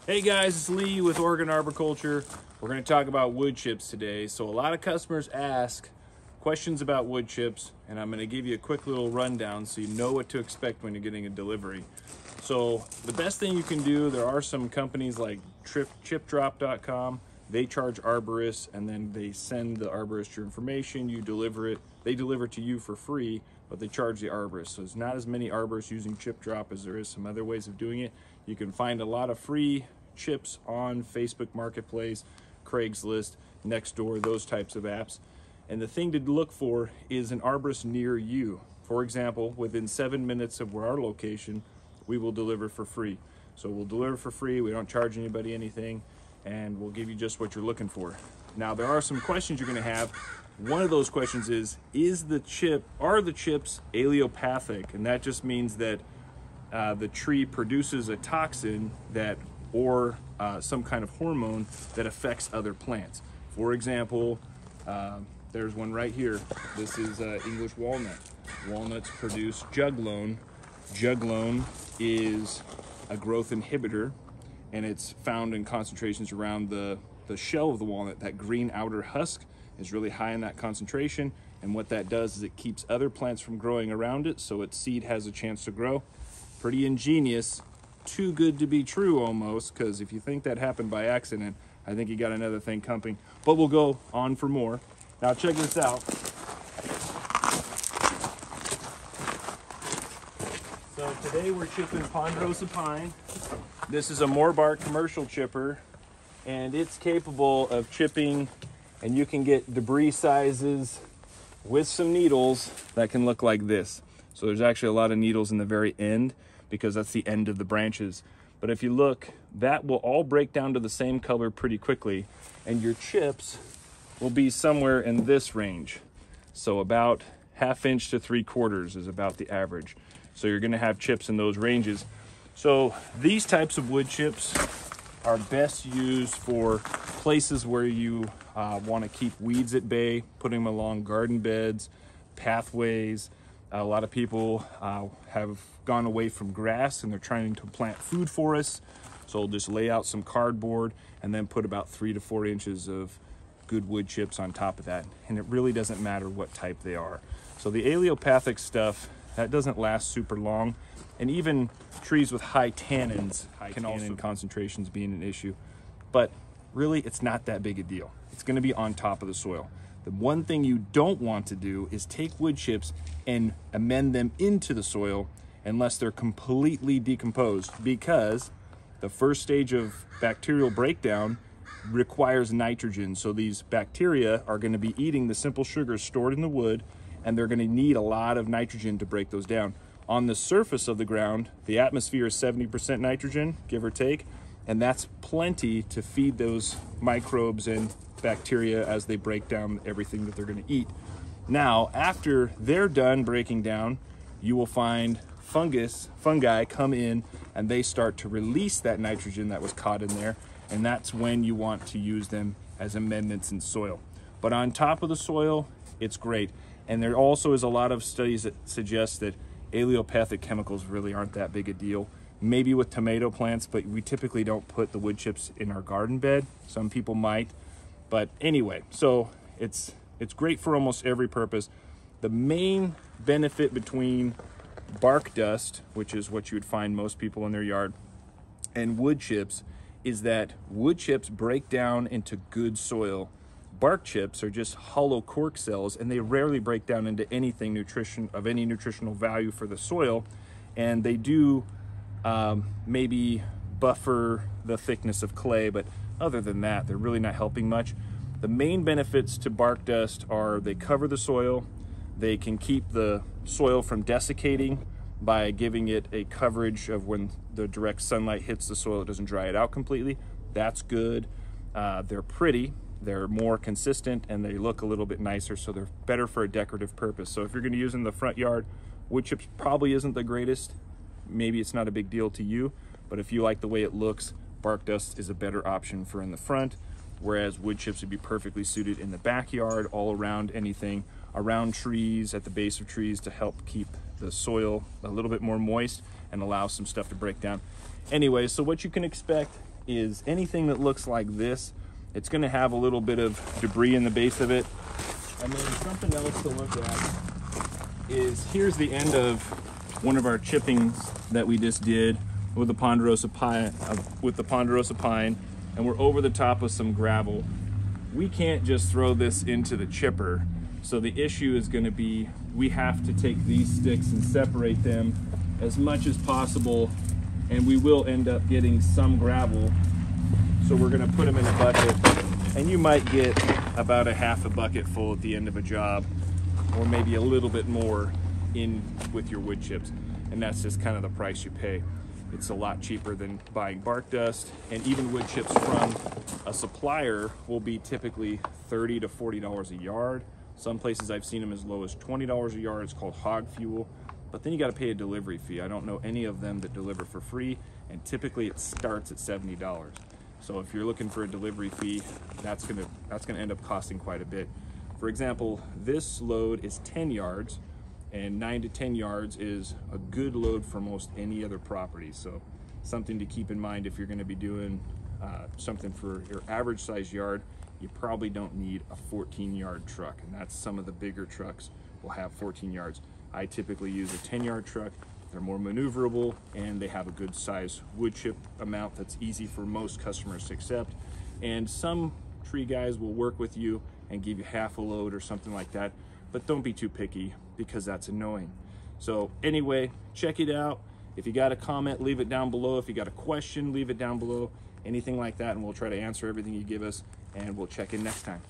Hey guys, it's Lee with Oregon Arboriculture. We're going to talk about wood chips today. So a lot of customers ask questions about wood chips, and I'm going to give you a quick little rundown so you know what to expect when you're getting a delivery. So the best thing you can do, there are some companies like chipdrop.com. They charge arborists, and then they send the arborist your information, you deliver it. They deliver to you for free, but they charge the arborist. So there's not as many arborists using Chip Drop as there is some other ways of doing it. You can find a lot of free chips on Facebook Marketplace, Craigslist, Nextdoor, those types of apps. And the thing to look for is an arborist near you. For example, within 7 minutes of our location, we will deliver for free. So we'll deliver for free, we don't charge anybody anything, and we'll give you just what you're looking for. Now, there are some questions you're gonna have. One of those questions is are the chips allelopathic? And that just means that the tree produces a toxin or some kind of hormone that affects other plants. For example, there's one right here. This is English walnut. Walnuts produce juglone. Juglone is a growth inhibitor, and it's found in concentrations around the shell of the walnut. That green outer husk is really high in that concentration, and what that does is it keeps other plants from growing around it, so its seed has a chance to grow. Pretty ingenious, too good to be true almost, because if you think that happened by accident, I think you got another thing coming. But we'll go on for more. Now check this out. So today we're chipping Ponderosa pine. This is a Moorbark commercial chipper, and it's capable of chipping, and you can get debris sizes with some needles that can look like this. So there's actually a lot of needles in the very end because that's the end of the branches. But if you look, that will all break down to the same color pretty quickly, and your chips will be somewhere in this range. So about 1/2 inch to 3/4 is about the average. So you're gonna have chips in those ranges. So these types of wood chips are best used for places where you want to keep weeds at bay, putting them along garden beds, pathways. A lot of people have gone away from grass and they're trying to plant food forests. So we'll just lay out some cardboard and then put about 3 to 4 inches of good wood chips on top of that. And it really doesn't matter what type they are. So the allelopathic stuff, that doesn't last super long. And even trees with high tannins, tannin concentrations being an issue. But really, it's not that big a deal. It's gonna be on top of the soil. The one thing you don't want to do is take wood chips and amend them into the soil unless they're completely decomposed, because the first stage of bacterial breakdown requires nitrogen. So these bacteria are going to be eating the simple sugars stored in the wood, and they're going to need a lot of nitrogen to break those down. On the surface of the ground, the atmosphere is 70% nitrogen, give or take, and that's plenty to feed those microbes and bacteria as they break down everything that they're going to eat. Now, after they're done breaking down, you will find fungi come in, and they start to release that nitrogen that was caught in there, and that's when you want to use them as amendments in soil. But on top of the soil, it's great. And there also is a lot of studies that suggest that allelopathic chemicals really aren't that big a deal. Maybe with tomato plants, but we typically don't put the wood chips in our garden bed. Some people might. But anyway, so it's great for almost every purpose. The main benefit between bark dust, which is what you would find most people in their yard, and wood chips is that wood chips break down into good soil. Bark chips are just hollow cork cells, and they rarely break down into anything of any nutritional value for the soil. And they do maybe buffer the thickness of clay, but other than that, they're really not helping much. The main benefits to bark dust are they cover the soil, they can keep the soil from desiccating by giving it a coverage of when the direct sunlight hits the soil, it doesn't dry it out completely. That's good. They're pretty, they're more consistent, and they look a little bit nicer, so they're better for a decorative purpose. So if you're gonna use in the front yard, wood chips probably isn't the greatest. Maybe it's not a big deal to you, but if you like the way it looks, bark dust is a better option for in the front, whereas wood chips would be perfectly suited in the backyard, all around anything, around trees, at the base of trees, to help keep the soil a little bit more moist and allow some stuff to break down. Anyway, so what you can expect is anything that looks like this, it's going to have a little bit of debris in the base of it. And then something else to look at is, here's the end of one of our chippings that we just did with the ponderosa pine, and we're over the top with some gravel. We can't just throw this into the chipper. So the issue is going to be, we have to take these sticks and separate them as much as possible, and we will end up getting some gravel. So we're going to put them in a bucket, and you might get about a half a bucket full at the end of a job, or maybe a little bit more in with your wood chips. And that's just kind of the price you pay. It's a lot cheaper than buying bark dust, and even wood chips from a supplier will be typically $30 to $40 a yard. Some places I've seen them as low as $20 a yard. It's called hog fuel, but then you got to pay a delivery fee. I don't know any of them that deliver for free, and typically it starts at $70. So if you're looking for a delivery fee, that's gonna end up costing quite a bit. For example, this load is 10 yards, and 9 to 10 yards is a good load for most any other property. So something to keep in mind if you're going to be doing something for your average size yard. You probably don't need a 14-yard truck, and that's some of the bigger trucks will have 14 yards. I typically use a 10-yard truck. They're more maneuverable, and they have a good size wood chip amount that's easy for most customers to accept. And some tree guys will work with you and give you half a load or something like that, but don't be too picky, because that's annoying. So anyway, check it out. If you got a comment, leave it down below. If you got a question, leave it down below. Anything like that, and we'll try to answer everything you give us, and we'll check in next time.